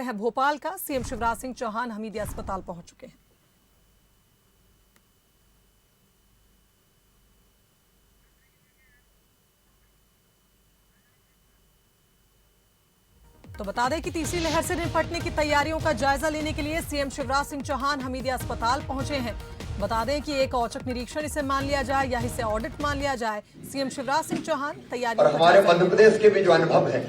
हैं भोपाल का। सीएम शिवराज सिंह चौहान हमीदिया अस्पताल पहुंच चुके हैं। तो बता दें कि तीसरी लहर से निपटने की तैयारियों का जायजा लेने के लिए सीएम शिवराज सिंह चौहान हमीदिया अस्पताल पहुंचे हैं। बता दें कि एक औचक निरीक्षण इसे मान लिया जाए या इसे ऑडिट मान लिया जाए, सीएम शिवराज सिंह चौहान तैयारियों और हमारे मध्य प्रदेश के भी जो अनुभव है,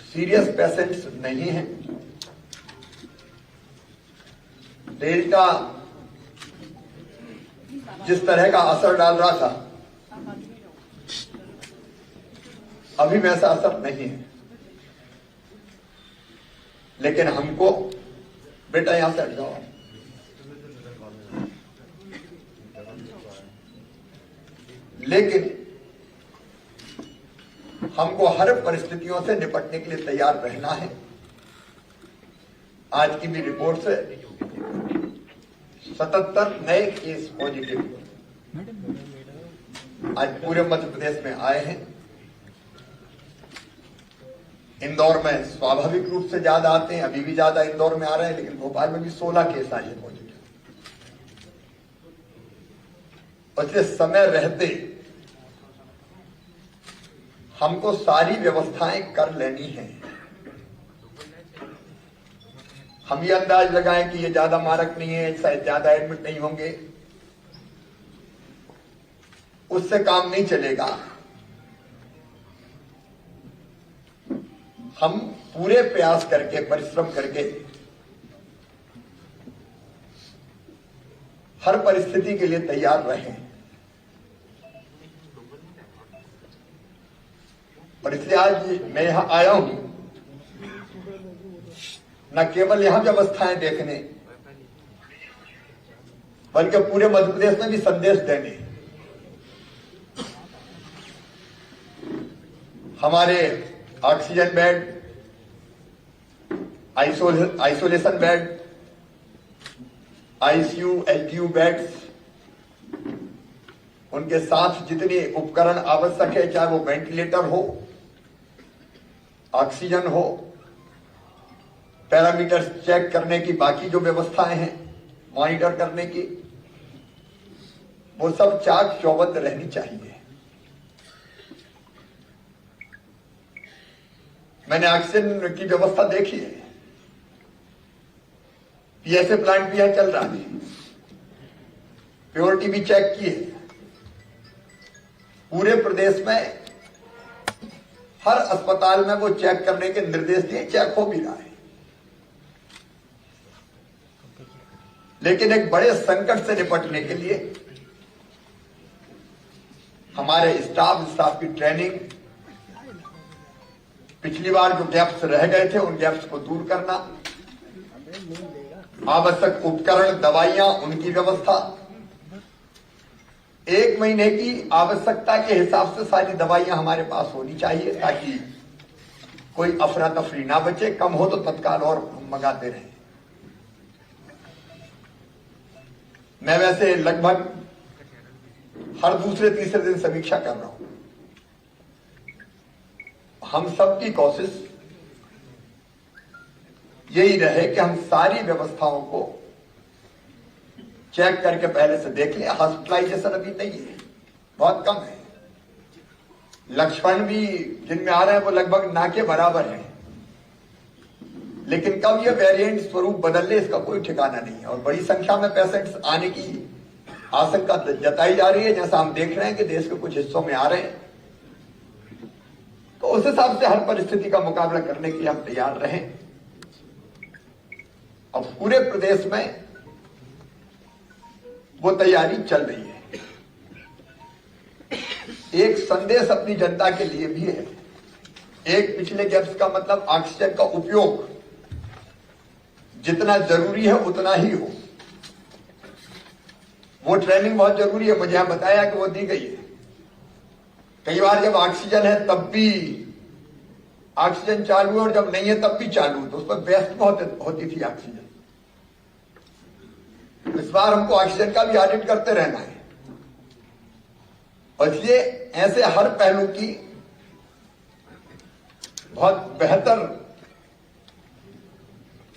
सीरियस पेशेंट्स नहीं है। डेल्टा जिस तरह का असर डाल रहा था, अभी वैसा असर नहीं है। लेकिन हमको बेटा यहां से हट जाओ, लेकिन हमको हर परिस्थितियों से निपटने के लिए तैयार रहना है। आज की भी रिपोर्ट से 77 नए केस पॉजिटिव आज पूरे मध्य प्रदेश में आए हैं। इंदौर में स्वाभाविक रूप से ज्यादा आते हैं, अभी भी ज्यादा इंदौर में आ रहे हैं, लेकिन भोपाल में भी 16 केस आए हैं पॉजिटिव। इसलिए समय रहते हमको सारी व्यवस्थाएं कर लेनी है। हम ये अंदाज लगाएं कि ये ज्यादा मारक नहीं है, शायद ज्यादा एडमिट नहीं होंगे, उससे काम नहीं चलेगा। हम पूरे प्रयास करके, परिश्रम करके हर परिस्थिति के लिए तैयार रहें। और इसलिए आज मैं यहां आया हूं न केवल यहां व्यवस्थाएं देखने, बल्कि पूरे मध्य प्रदेश में भी संदेश देने। हमारे oxygen bed, isolation bed, ICU, HDU beds, उनके साथ जितने उपकरण आवश्यक है, चाहे वो वेंटिलेटर हो, ऑक्सीजन हो, पैरामीटर्स चेक करने की बाकी जो व्यवस्थाएं हैं, मॉनिटर करने की, वो सब चाक चौबंद रहनी चाहिए। मैंने ऑक्सीजन की व्यवस्था देखी है, पीएसए प्लांट भी यहां चल रहा है, प्योरिटी भी चेक की है। पूरे प्रदेश में हर अस्पताल में वो चेक करने के निर्देश दिए, चेक हो भी रहा है। लेकिन एक बड़े संकट से निपटने के लिए हमारे स्टाफ की ट्रेनिंग, पिछली बार जो गैप्स रह गए थे उन गैप्स को दूर करना, आवश्यक उपकरण, दवाइयां, उनकी व्यवस्था, 1 महीने की आवश्यकता के हिसाब से सारी दवाइयां हमारे पास होनी चाहिए, ताकि कोई अफरा तफरी ना बचे। कम हो तो तत्काल और मंगाते रहें। मैं वैसे लगभग हर दूसरे तीसरे दिन समीक्षा कर रहा हूं। हम सबकी कोशिश यही रहे कि हम सारी व्यवस्थाओं को चेक करके पहले से देख लें। हॉस्पिटलाइजेशन अभी नहीं है, बहुत कम है। लक्षण भी जिनमें आ रहे हैं वो लगभग ना के बराबर है, लेकिन कब ये वेरिएंट स्वरूप बदल ले इसका कोई ठिकाना नहीं है। और बड़ी संख्या में पेशेंट्स आने की आशंका जताई जा रही है, जैसा हम देख रहे हैं कि देश के कुछ हिस्सों में आ रहे हैं। तो उस हिसाब से हर परिस्थिति का मुकाबला करने के लिए हम तैयार रहें। अब पूरे प्रदेश में वो तैयारी चल रही है। एक संदेश अपनी जनता के लिए भी है। एक, पिछले गैप्स का मतलब ऑक्सीजन का उपयोग जितना जरूरी है उतना ही हो। वो ट्रेनिंग बहुत जरूरी है, मुझे यहां बताया कि वो दी गई है। कई बार जब ऑक्सीजन है तब भी ऑक्सीजन चालू है, और जब नहीं है तब भी चालू, तो उस पर व्यस्त बहुत होती थी ऑक्सीजन। इस बार हमको ऑक्सीजन का भी ऑडिट करते रहना है। और इसलिए ऐसे हर पहलू की बहुत बेहतर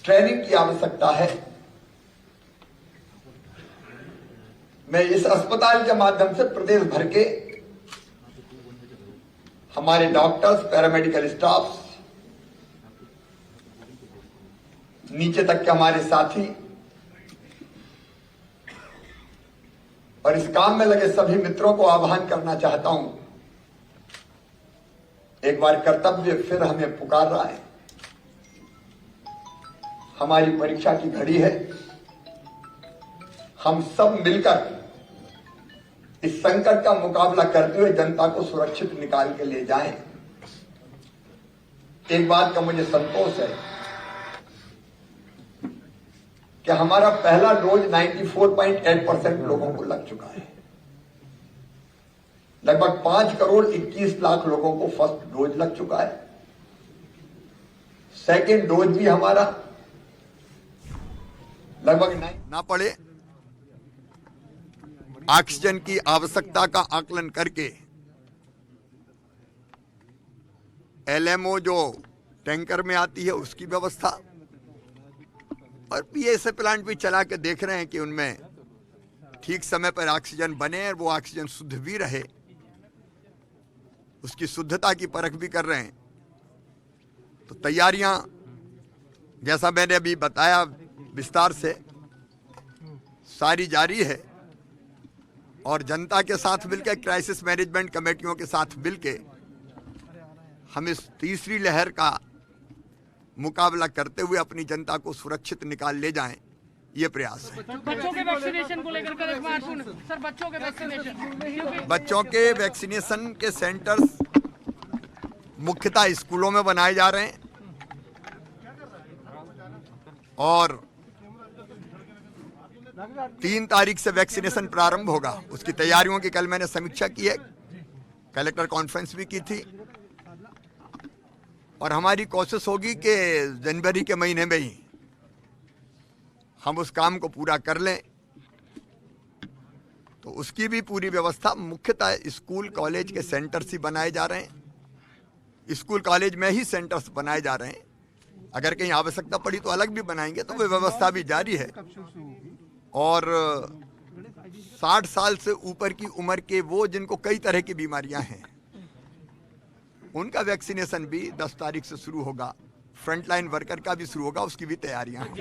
ट्रेनिंग की आवश्यकता है। मैं इस अस्पताल के माध्यम से प्रदेश भर के हमारे डॉक्टर्स, पैरामेडिकल स्टाफ, नीचे तक के हमारे साथी और इस काम में लगे सभी मित्रों को आह्वान करना चाहता हूं। एक बार कर्तव्य फिर हमें पुकार रहा है। हमारी परीक्षा की घड़ी है। हम सब मिलकर इस संकट का मुकाबला करते हुए जनता को सुरक्षित निकाल के ले जाएं। एक बात का मुझे संतोष है कि हमारा पहला डोज 94.8% लोगों को लग चुका है। लगभग 5 करोड़ 21 लाख लोगों को फर्स्ट डोज लग चुका है। सेकेंड डोज भी हमारा लगभग ना पड़े। ऑक्सीजन की आवश्यकता का आकलन करके एलएमओ जो टैंकर में आती है उसकी व्यवस्था और पीएसए प्लांट भी चला के देख रहे हैं कि उनमें ठीक समय पर ऑक्सीजन बने और वो ऑक्सीजन शुद्ध भी रहे, उसकी शुद्धता की परख भी कर रहे हैं। तो तैयारियां जैसा मैंने अभी बताया विस्तार से सारी जारी है और जनता के साथ मिलकर क्राइसिस मैनेजमेंट कमेटियों के साथ मिलकर हम इस तीसरी लहर का मुकाबला करते हुए अपनी जनता को सुरक्षित निकाल ले जाएं, ये प्रयास है। बच्चों के वैक्सीनेशन को लेकर सर, बच्चों के वैक्सीनेशन के सेंटर्स मुख्यतः स्कूलों में बनाए जा रहे हैं और 3 तारीख से वैक्सीनेशन प्रारंभ होगा। उसकी तैयारियों की कल मैंने समीक्षा की है, कलेक्टर कॉन्फ्रेंस भी की थी और हमारी कोशिश होगी कि जनवरी के महीने में ही हम उस काम को पूरा कर लें। तो उसकी भी पूरी व्यवस्था मुख्यतः स्कूल कॉलेज के सेंटर्स ही बनाए जा रहे हैं। स्कूल कॉलेज में ही सेंटर्स बनाए जा रहे हैं। अगर कहीं आवश्यकता पड़ी तो अलग भी बनाएंगे, तो वो व्यवस्था भी जारी है। और 60 साल से ऊपर की उम्र के वो जिनको कई तरह की बीमारियां हैं उनका वैक्सीनेशन भी 10 तारीख से शुरू होगा। फ्रंटलाइन वर्कर का भी शुरू होगा, उसकी भी तैयारियां हैं।